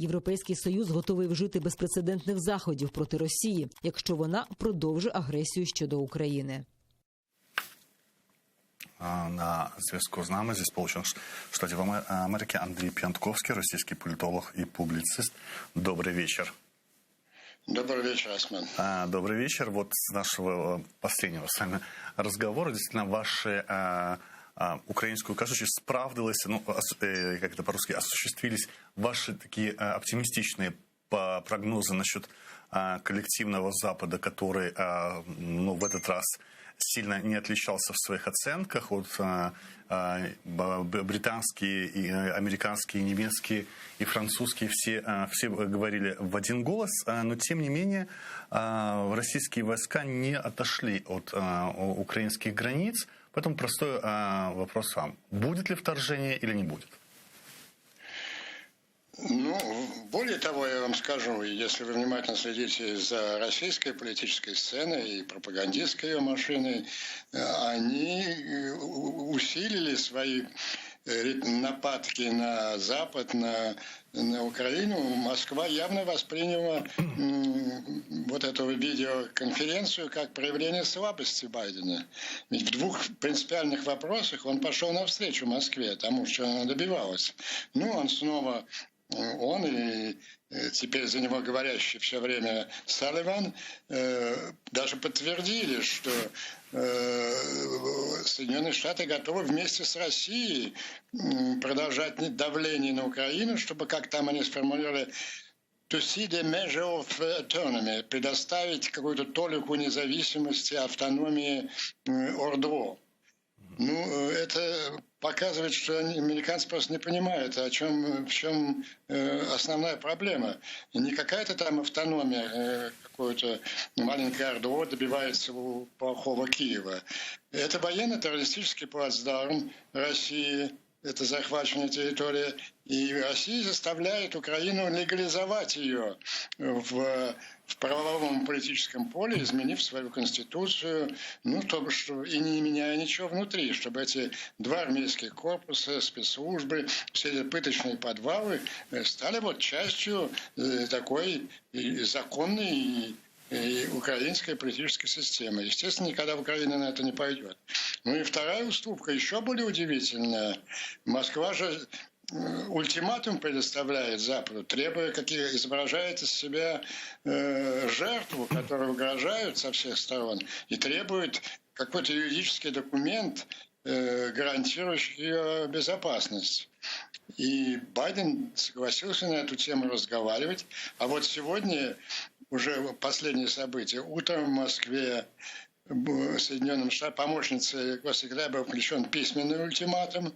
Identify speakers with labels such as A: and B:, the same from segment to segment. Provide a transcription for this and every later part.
A: Європейський Союз готовий вжити безпрецедентних заходів проти Росії, якщо вона продовжить агресію щодо України.
B: На зв'язку з нами зі Сполучених Штатів Америки Андрій П'янтковський, російський політолог и публицист. Добрый вечер.
C: Добрый вечер, Осман.
B: Добрый вечер. Вот с нашего последнего с вами разговора действительно ваши украинскую указчик справдились, как это по-русски, осуществились ваши такие оптимистичные прогнозы насчет коллективного Запада, который в этот раз сильно не отличался в своих оценках от британские, и американские, и немецкие, и французские, все говорили в один голос, но тем не менее российские войска не отошли от украинских границ. Поэтому простой вопрос вам. Будет ли вторжение или не будет?
C: Более того, я вам скажу, если вы внимательно следите за российской политической сценой и пропагандистской ее машиной, они усилили свои нападки на Запад, на Украину. Москва явно восприняла вот эту видеоконференцию как проявление слабости Байдена. Ведь в двух принципиальных вопросах он пошел навстречу Москве, тому, что она добивалась. Он и теперь за него говорящий все время Салливан даже подтвердили, что Соединенные Штаты готовы вместе с Россией продолжать давление на Украину, чтобы, как там они сформулировали, to see the measure of autonomy, предоставить какую-то толику независимости, автономии ОРДО. Это показывает, что американцы просто не понимают, в чем основная проблема. Не какая-то там автономия, какое-то маленькое ОРДО добивается у плохого Киева. Это военно-террористический плацдарм России, это захваченная территория, и Россия заставляет Украину легализовать ее в правовом политическом поле, изменив свою конституцию, и не меняя ничего внутри, чтобы эти два армейских корпуса, спецслужбы, все эти пыточные подвалы стали частью такой законной и украинской политической системы. Естественно, никогда Украина на это не пойдет. И вторая уступка еще более удивительная. Москва же ультиматум предоставляет Западу, требуя, изображает из себя жертву, которой угрожают со всех сторон, и требует какой-то юридический документ, гарантирующий ее безопасность. И Байден согласился на эту тему разговаривать. А вот сегодня уже последние события. Утром в Москве Соединенным Штатам помощницей госсекретаря был включен письменный ультиматум.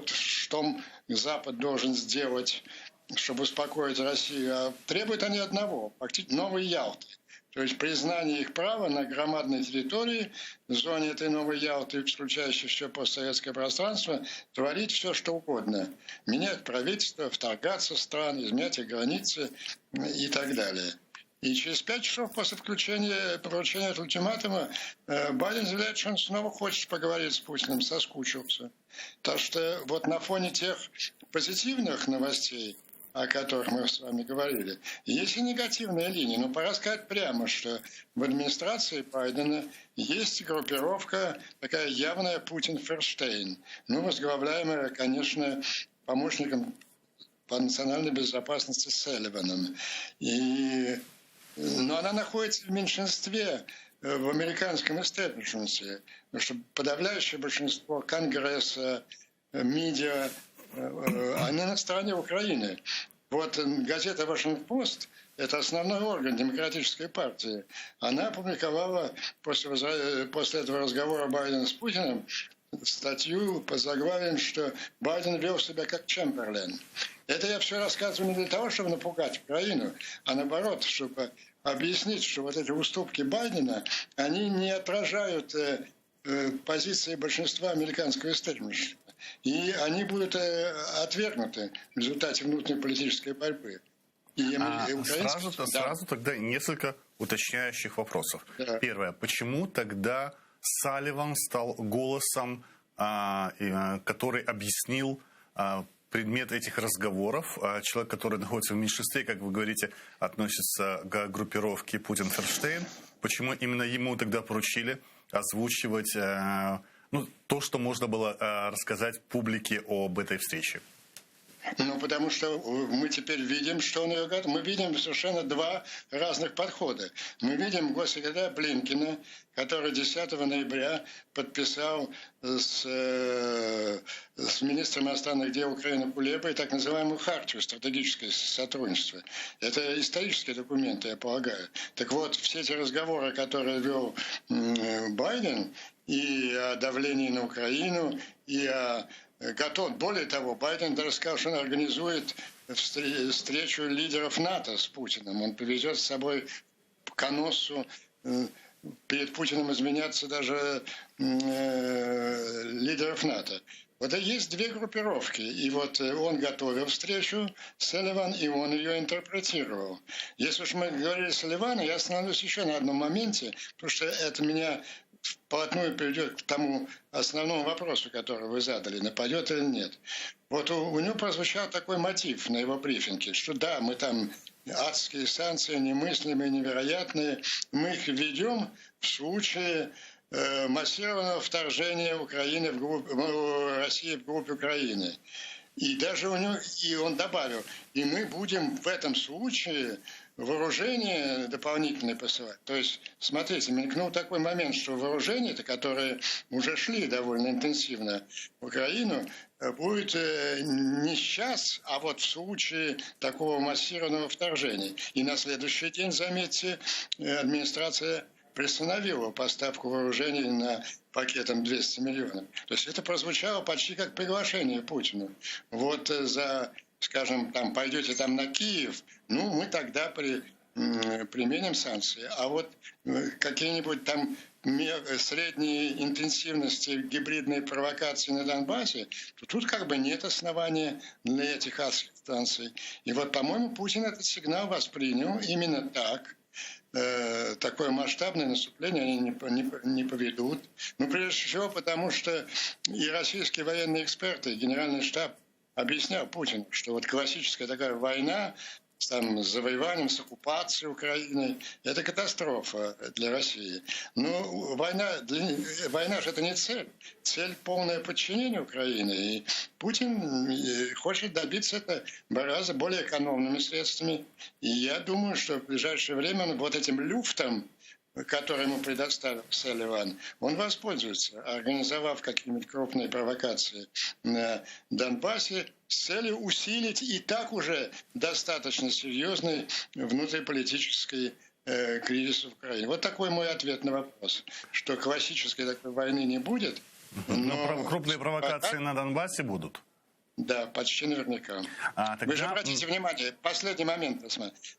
C: Что Запад должен сделать, чтобы успокоить Россию. А требуют они одного – фактически новой Ялты. То есть признание их права на громадной территории, в зоне этой новой Ялты, включающей все постсоветское пространство, творить все, что угодно. Менять правительство, вторгаться в страны, изменять их границы и так далее. И через 5 часов после получения ультиматума Байден заявляет, что он снова хочет поговорить с Путиным, соскучился. Так что на фоне тех позитивных новостей, о которых мы с вами говорили, есть и негативные линии. Но пора сказать прямо, что в администрации Байдена есть группировка, такая явная Путин-Ферштейн, возглавляемая, конечно, помощником по национальной безопасности Салливаном. Но она находится в меньшинстве в американском истеблишменте, потому что подавляющее большинство Конгресса, медиа, они на стороне Украины. Газета «Вашингтон-Пост» – это основной орган демократической партии. Она опубликовала после этого разговора Байдена с Путиным статью под заглавием, что Байден вел себя как Чемберлен. Это я все рассказываю не для того, чтобы напугать Украину, а наоборот, чтобы объяснить, что эти уступки Байдена, они не отражают позиции большинства американского истеблишмента. И они будут отвергнуты в результате внутренней политической борьбы.
B: Сразу тогда несколько уточняющих вопросов.
C: Да.
B: Первое. Почему тогда Салливан стал голосом, который объяснил предмет этих разговоров, человек, который находится в меньшинстве, как вы говорите, относится к группировке Путин-Ферштейн. Почему именно ему тогда поручили озвучивать то, что можно было рассказать публике об этой встрече?
C: Ну, потому что мы теперь видим, что он ее готов. Мы видим совершенно два разных подхода. Мы видим госсекретаря Блинкена, который 10 ноября подписал с министром иностранных дел Украины Кулебой так называемую хартию стратегическое сотрудничество. Это исторические документы, я полагаю. Так вот, все эти разговоры, которые вел Байден, и о давлении на Украину, и о готов. Более того, Байден даже сказал, что он организует встречу лидеров НАТО с Путиным. Он привезет с собой к носу перед Путиным изменяться даже лидеров НАТО. Вот и есть две группировки. И вот он готовил встречу с Салливан, и он ее интерпретировал. Если уж мы говорили с Салливаном, я остановлюсь еще на одном моменте, потому что это меня вплотную приведет к тому основному вопросу, который вы задали, нападет или нет. Вот у него прозвучал такой мотив на его брифинге, что да, мы там адские санкции, немыслимые, невероятные, мы их введем в случае массированного вторжения Украины России в группу Украины. И даже он добавил, и мы будем в этом случае вооружение дополнительное посылать. То есть, смотрите, мелькнул такой момент, что вооружения, которые уже шли довольно интенсивно в Украину, будет не сейчас, а вот в случае такого массированного вторжения. И на следующий день, заметьте, администрация приостановила поставку вооружений на пакетом 200 миллионов. То есть это прозвучало почти как приглашение Путину. Вот скажем, там пойдете там на Киев, мы тогда применим санкции. А вот какие-нибудь там средней интенсивности гибридной провокации на Донбассе, то тут как бы нет основания для этих санкций. И вот, по-моему, Путин этот сигнал воспринял именно так. Такое масштабное наступление они не поведут. Прежде всего, потому что и российские военные эксперты, и Генеральный штаб объяснял Путину, что вот классическая такая война с завоеванием, с оккупацией Украины, это катастрофа для России. Но война же это не цель. Цель – полное подчинение Украины. И Путин хочет добиться это гораздо более экономными средствами. И я думаю, что в ближайшее время он вот этим люфтом, который ему предоставил Салливан, он воспользуется, организовав какие-нибудь крупные провокации на Донбассе с целью усилить и так уже достаточно серьезный внутриполитический кризис в Украине. Вот такой мой ответ на вопрос, что классической такой войны не будет.
B: Но крупные провокации на Донбассе будут.
C: Да, почти наверняка. Вы же обратите внимание, последний момент,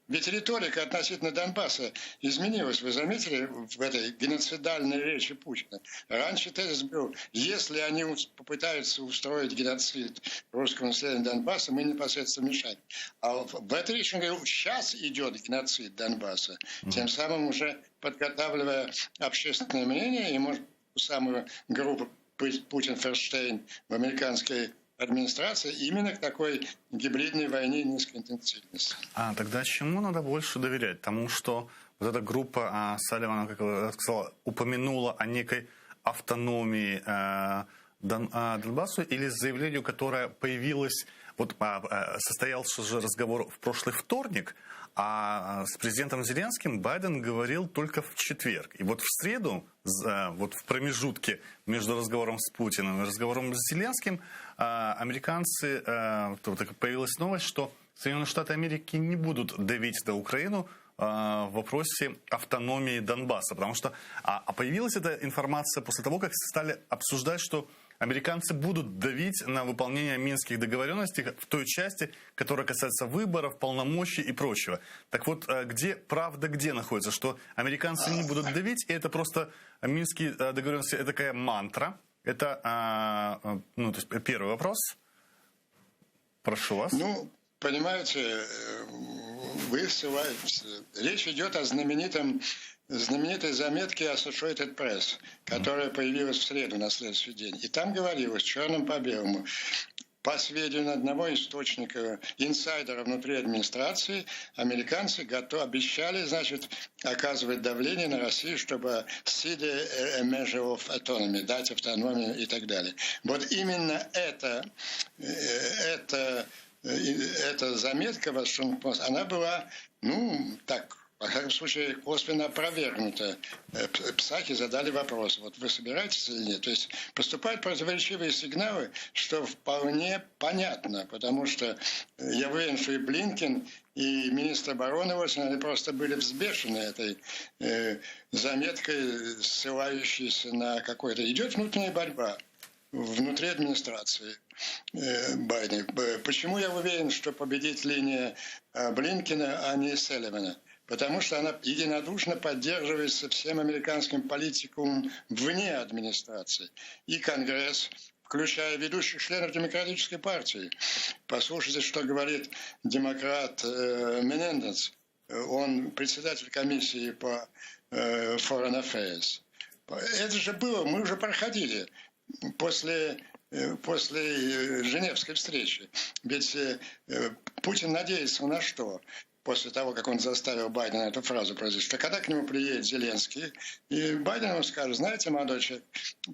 C: ведь риторика относительно Донбасса изменилась. Вы заметили в этой геноцидальной речи Путина? Раньше тезис был, если они попытаются устроить геноцид русского населения Донбасса, мы непосредственно мешаем. А в этой речи он говорил, сейчас идет геноцид Донбасса, тем самым уже подготавливая общественное мнение, и, может, ту самую группу Путин-Ферштейн в американской администрация именно к такой гибридной войне низкой интенсивности.
B: Тогда чему надо больше доверять? Тому, что вот эта группа Салливана, как я сказал, упомянула о некой автономии Донбассу, или заявлению, которое появилось, состоялся же разговор в прошлый вторник, а с президентом Зеленским Байден говорил только в четверг. И вот в среду, вот в промежутке между разговором с Путиным и разговором с Зеленским, американцы, появилась новость, что Соединенные Штаты Америки не будут давить на Украину в вопросе автономии Донбасса. Потому что появилась эта информация после того, как стали обсуждать, что американцы будут давить на выполнение минских договоренностей в той части, которая касается выборов, полномочий и прочего. Так вот, где правда, где находится? Что американцы не будут давить, и это просто минские договоренности, это такая мантра. Это то есть первый вопрос. Прошу вас.
C: Понимаете, вы ссылаетесь. Речь идет о знаменитой заметке Associated Press, которая появилась в среду на следующий день. И там говорилось черным по белому. по сведению одного источника, инсайдера внутри администрации, американцы обещали, значит, оказывать давление на Россию, чтобы cede a measure of autonomy, дать автономию и так далее. Вот именно эта заметка, она была, во всяком случае, косвенно опровергнуто. Псаки задали вопрос, вот вы собираетесь или нет? То есть поступают противоречивые сигналы, что вполне понятно, потому что я уверен, что и Блинкен, и министр обороны Осин, они просто были взбешены этой заметкой, ссылающейся на какой-то... Идет внутренняя борьба внутри администрации Байдена. Почему я уверен, что победит линия Блинкена, а не Салливана? Потому что она единодушно поддерживается всем американским политикумом вне администрации. И Конгресс, включая ведущих членов Демократической партии. Послушайте, что говорит демократ Менендес. Он председатель комиссии по Foreign Affairs. Это же было, мы уже проходили после Женевской встречи. Ведь Путин надеется на что? После того, как он заставил Байдена эту фразу произнести, что когда к нему приедет Зеленский, и Байден ему скажет: знаете, молодой человек,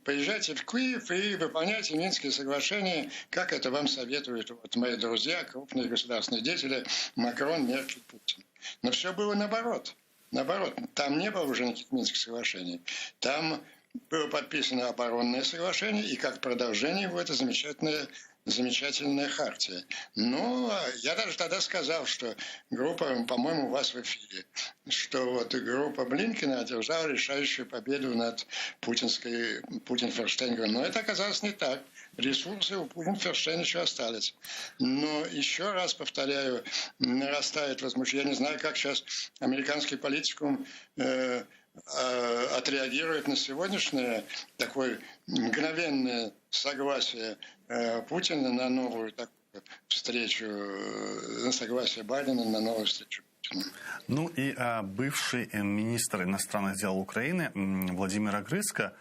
C: поезжайте в Киев и выполняйте Минские соглашения, как это вам советуют вот мои друзья, крупные государственные деятели Макрон, Меркель, Путин. Но все было наоборот. Наоборот, там не было уже никаких Минских соглашений. Там было подписано оборонное соглашение, и как продолжение его это замечательная хартия. Но я даже тогда сказал, что группа, по-моему, у вас в эфире, что вот группа Блинкена одержала решающую победу над Путин-Ферштейн. Но это оказалось не так. Ресурсы у Путин-Ферштейна еще остались. Но еще раз повторяю, нарастает возмущение. Я не знаю, как сейчас американский политикум отреагирует на сегодняшнее такое мгновенное согласие Путина на новую такую встречу, на согласие Байдена на новую встречу Путина.
B: Ну и бывший министр иностранных дел Украины Владимир Огрызко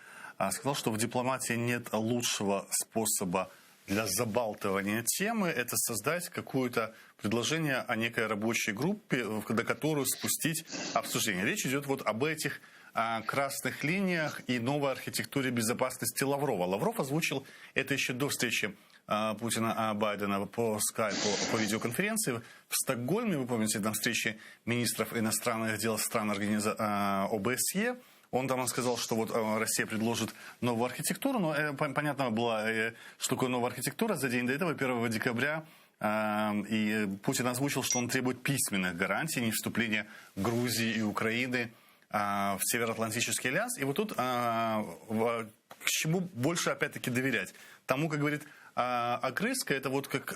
B: сказал, что в дипломатии нет лучшего способа для забалтывания темы, это создать какое-то предложение о некой рабочей группе, до которой спустить обсуждение. Речь идет вот об этих красных линиях и новой архитектуре безопасности Лаврова. Лавров озвучил это еще до встречи Путина Байдена по скайпу, по видеоконференции в Стокгольме. Вы помните, на встрече министров иностранных дел стран ОБСЕ. Он там сказал, что вот Россия предложит новую архитектуру, но понятно было, что такое новая архитектура. За день до этого, 1 декабря, и Путин озвучил, что он требует письменных гарантий не вступления Грузии и Украины в Североатлантический альянс. И вот тут к чему больше опять-таки доверять? Тому, как говорит Огрызко, это вот как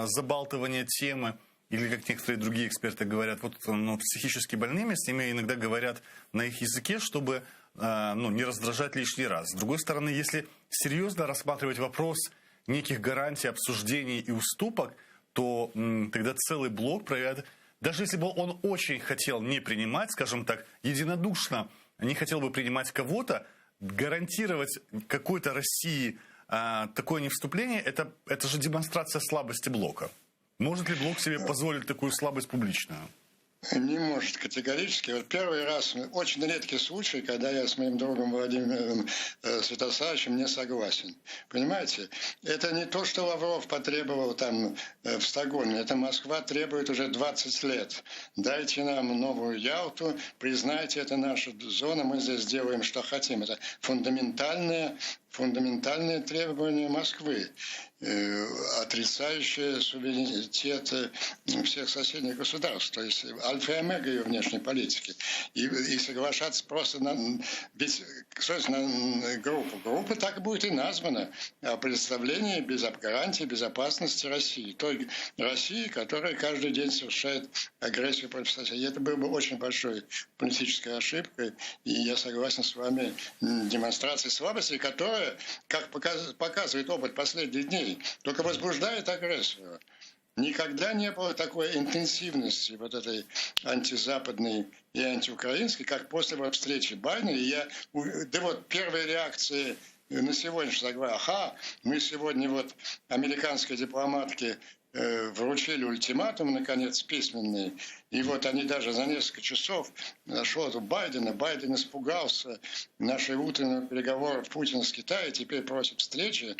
B: забалтывание темы, или как некоторые другие эксперты говорят, вот психически больными, с ними иногда говорят на их языке, чтобы не раздражать лишний раз. С другой стороны, если серьезно рассматривать вопрос неких гарантий, обсуждений и уступок, то тогда целый блок проявляет. Даже если бы он очень хотел не принимать, скажем так, единодушно не хотел бы принимать кого-то, гарантировать какой-то России такое невступление, это же демонстрация слабости блока. Может ли блок себе позволить такую слабость публичную?
C: Не может категорически. Вот первый раз, очень редкий случай, когда я с моим другом Владимиром Святославовичем не согласен. Понимаете? Это не то, что Лавров потребовал там в Стокгольме. Это Москва требует уже 20 лет. Дайте нам новую Ялту, признайте, это наша зона, мы здесь делаем, что хотим. Это фундаментальные требования Москвы, отрицающие суверенитет всех соседних государств, то есть альфа и омега ее внешней политики. И соглашаться просто на группу. Группа так и будет и названа о представлении гарантии безопасности России. Той России, которая каждый день совершает агрессию против соседей. И это было бы очень большой политической ошибкой. И я согласен с вами, демонстрацией слабости, которая, как показывает опыт последних дней, только возбуждает агрессию. Никогда не было такой интенсивности вот этой антизападной и антиукраинской, как после встречи Байдена. И первые реакции на сегодняшний говорят, ага, мы сегодня вот американской дипломатке вручили ультиматум, наконец, письменный. И вот они даже за несколько часов нашел Байдена. Байден испугался нашей утреннего переговора Путина с Китаем, теперь просит встречи.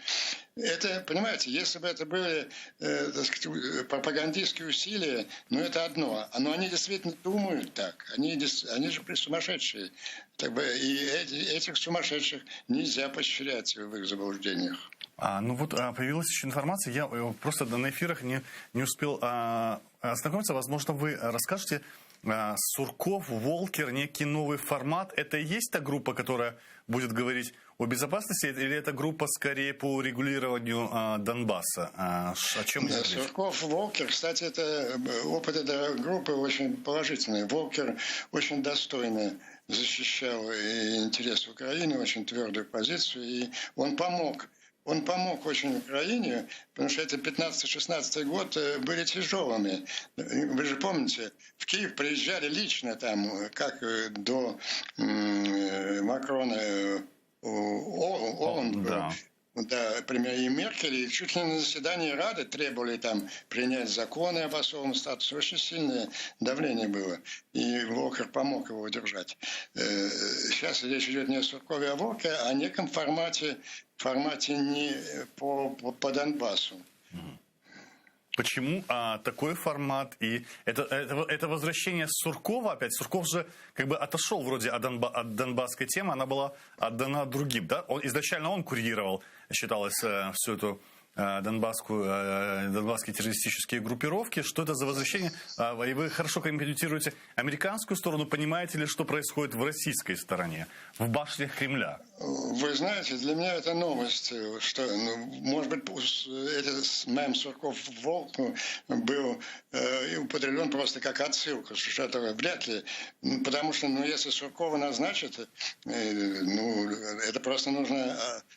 C: Это, понимаете, если бы это были так сказать, пропагандистские усилия, ну это одно. Но они действительно думают так. Они же сумасшедшие. И этих сумасшедших нельзя поощрять в их заблуждениях.
B: Ну вот появилась еще информация, я просто на эфирах не успел ознакомиться. Возможно, вы расскажете, Сурков, Волкер, некий новый формат. Это и есть та группа, которая будет говорить о безопасности, или это группа скорее по регулированию Донбасса? О чем идет речь?
C: Сурков, Волкер, кстати, опыт этой группы очень положительный. Волкер очень достойно защищал интересы Украины, очень твердую позицию, и он помог. Он помог очень Украине, потому что эти 15-16 год были тяжелыми. Вы же помните, в Киев приезжали лично там, как до Макрона Оланд был.
B: Да.
C: Да, премьер и Меркель, и чуть ли не на заседании Рады требовали там принять законы об особом статусе. Очень сильное давление было. И Волкер помог его удержать. Сейчас речь идет не о Суркове, а о Волкере, а о неком формате не по Донбассу.
B: Почему такой формат? И это возвращение Суркова опять. Сурков же как бы отошел вроде от донбасской темы, она была отдана другим. Да? Изначально он курировал, считалось, всю эту донбасские террористические группировки. Что это за возвращение? И вы хорошо комментируете американскую сторону. Понимаете ли, что происходит в российской стороне, в башнях Кремля?
C: Вы знаете, для меня это новость, что, может быть, этот мем Сурков-Волк был употреблен просто как отсылка, что это вряд ли, потому что, если Суркова назначат, это просто нужно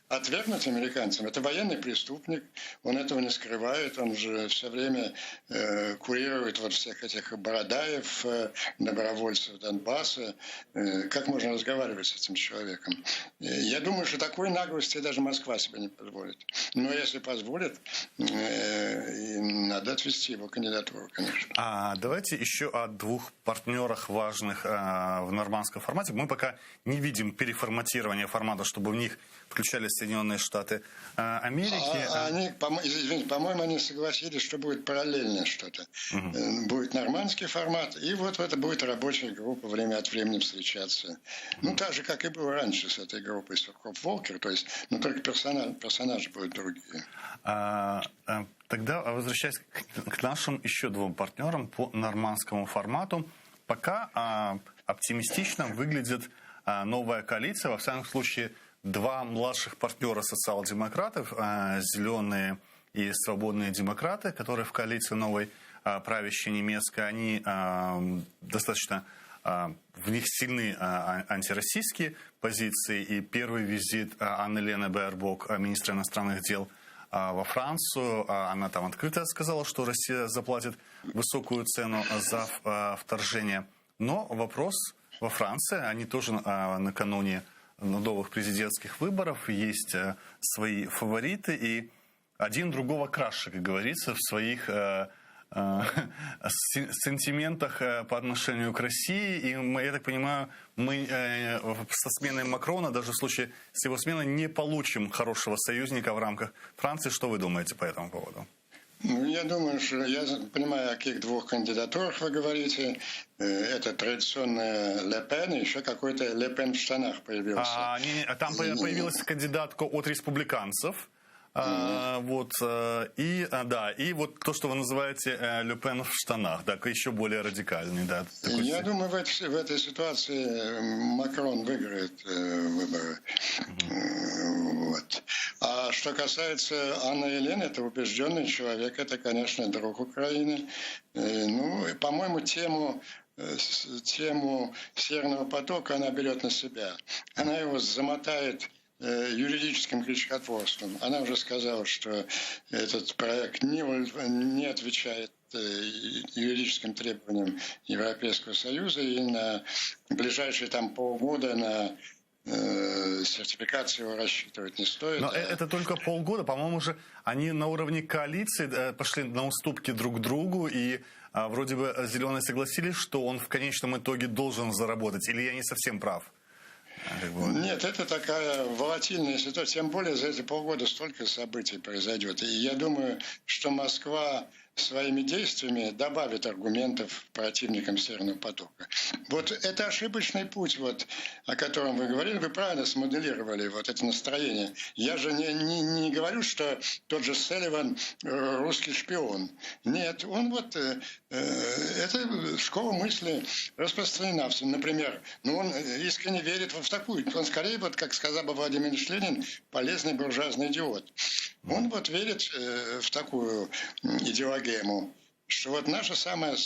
C: отвергнуть американцам. Это военный преступник, он этого не скрывает, он же все время курирует вот всех этих Бородаев, добровольцев Донбасса. Как можно разговаривать с этим человеком? Я думаю, что такой наглости даже Москва себе не позволит. Но если позволит, надо отвести его кандидатуру, конечно.
B: Давайте еще о двух партнерах важных в нормандском формате. Мы пока не видим переформатирования формата, чтобы в них включались Соединенные Штаты Америки.
C: Извините, по-моему, они согласились, что будет параллельное что-то. Будет нормандский формат, и вот это будет рабочая группа время от времени встречаться. Так же, как и было раньше с этой группой Сурков-Волкер, то есть, только персонажи будут другие.
B: Тогда, возвращаясь к нашим еще двум партнерам по нормандскому формату, пока оптимистично выглядит новая коалиция. Во всяком случае, два младших партнера социал-демократов, зеленые и свободные демократы, которые в коалиции новой правящей немецкой, они достаточно, в них сильны антироссийские позиции. И первый визит Анны-Лены Беербок, министра иностранных дел, во Францию, она там открыто сказала, что Россия заплатит высокую цену за вторжение. Но вопрос во Франции, они тоже накануне новых президентских выборов, есть свои фавориты, и один другого краше, как говорится, в своих сентиментах по отношению к России. И я так понимаю, мы со сменой Макрона, даже в случае с его сменой, не получим хорошего союзника в рамках Франции. Что вы думаете по этому поводу?
C: Я думаю, что я понимаю, о каких двух кандидатурах вы говорите. Это традиционная Ле Пен, и еще какой-то Ле Пен в штанах появился.
B: Там появилась кандидатка от республиканцев. И вот то, что вы называете Ле Пен в штанах, да, еще более радикальный, да.
C: Я думаю, в этой ситуации Макрон выиграет выборы. Вот. А что касается Анны Елены, это убежденный человек, это, конечно, друг Украины. По-моему, тему Северного потока она берет на себя. Она его замотает юридическим крючкотворством. Она уже сказала, что этот проект не отвечает юридическим требованиям Европейского Союза, и на ближайшие полгода на сертификацию его рассчитывать не стоит.
B: Но это только полгода. По-моему, уже они на уровне коалиции пошли на уступки друг другу, и вроде бы зеленые согласились, что он в конечном итоге должен заработать. Или я не совсем прав?
C: Нет, это такая волатильная ситуация. Тем более за эти полгода столько событий произойдет. И я думаю, что Москва своими действиями добавит аргументов противникам Северного потока. Вот это ошибочный путь, вот, о котором вы говорили. Вы правильно смоделировали вот это настроение. Я же не говорю, что тот же Салливан русский шпион. Нет, он вот... это школа мысли распространена. Например, он искренне верит в такую... Он скорее, вот, как сказал бы Владимир Ильич Ленин, полезный буржуазный идиот. Он вот верит в такую идеологему, что вот наша самая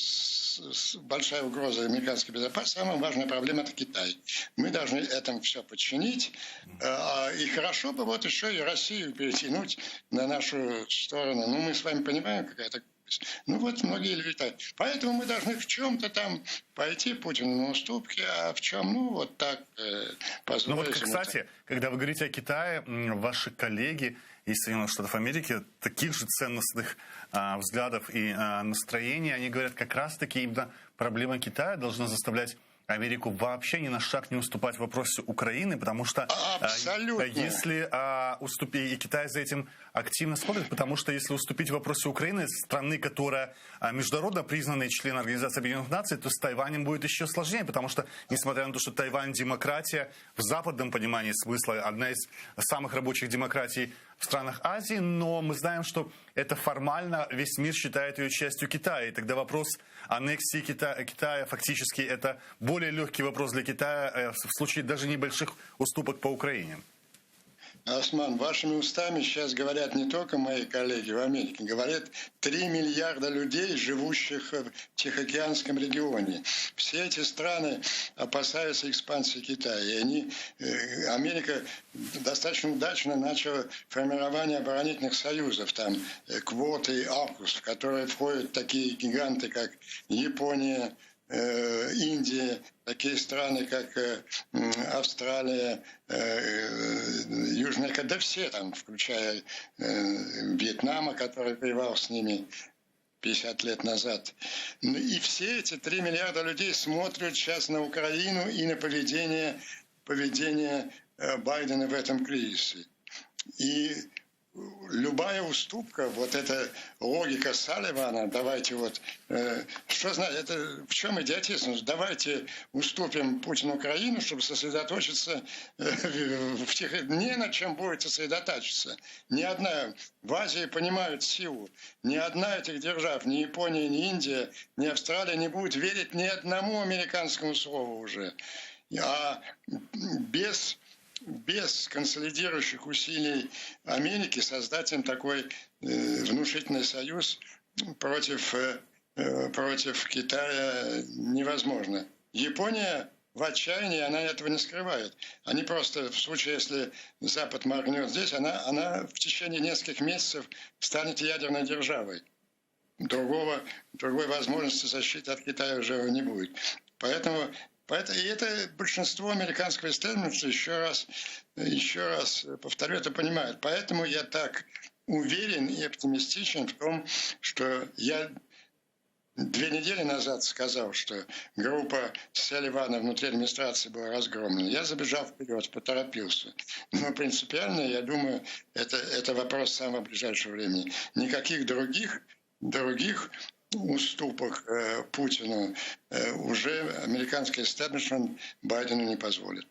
C: большая угроза американской безопасности, самая важная проблема – это Китай. Мы должны этому все подчинить. И хорошо бы вот еще и Россию перетянуть на нашу сторону. Ну, мы с вами понимаем, какая-то... Ну вот многие люди так. Поэтому мы должны в чем-то там пойти Путину на уступки, а в чем, ну вот так позволить.
B: Ну вот, кстати, когда вы говорите о Китае, ваши коллеги из Соединенных Штатов Америки таких же ценностных взглядов и настроений, они говорят, как раз-таки именно проблема Китая должна заставлять Америку вообще ни на шаг не уступать в вопросе Украины, потому что если уступить, и Китай за этим активно смотрит, потому что если уступить в вопросе Украины, страны, которая международно признанный член Организации Объединенных Наций, то с Тайванем будет еще сложнее, потому что, несмотря на то, что Тайвань демократия, в западном понимании смысла, одна из самых рабочих демократий в странах Азии, но мы знаем, что это формально весь мир считает ее частью Китая. И тогда вопрос аннексии Китая фактически это более легкий вопрос для Китая в случае даже небольших уступок по Украине.
C: Осман, вашими устами сейчас говорят не только мои коллеги в Америке, говорят 3 миллиарда людей, живущих в Тихоокеанском регионе. Все эти страны опасаются экспансии Китая. И Америка достаточно удачно начала формирование оборонительных союзов, там Квот и Аукус, в которые входят такие гиганты, как Япония, Индия, такие страны, как Австралия, Южная Корея, да все там, включая Вьетнама, который воевал с ними 50 лет назад. И все эти 3 миллиарда людей смотрят сейчас на Украину и на поведение Байдена в этом кризисе. И любая уступка, вот эта логика Салливана, давайте вот, что знать, это в чем идиотизм? Давайте уступим Путину Украину, чтобы сосредоточиться не на чем будет сосредотачиваться. Ни одна, в Азии понимают силу, ни одна этих держав, ни Япония, ни Индия, ни Австралия не будет верить ни одному американскому слову уже. А без консолидирующих усилий Америки создать им такой внушительный союз против Китая невозможно. Япония в отчаянии, она этого не скрывает. Они просто, в случае, если Запад моргнет здесь, она в течение нескольких месяцев станет ядерной державой. Другой возможности защиты от Китая уже не будет. Поэтому и это большинство американского истеблишмента, еще раз повторю, это понимает. Поэтому я так уверен и оптимистичен в том, что я 2 недели назад сказал, что группа Салливана внутри администрации была разгромлена. Я забежал вперед, поторопился. Но принципиально, я думаю, это вопрос самого ближайшего времени. Никаких других уступок Путину уже американский истеблишмент Байдену не позволит.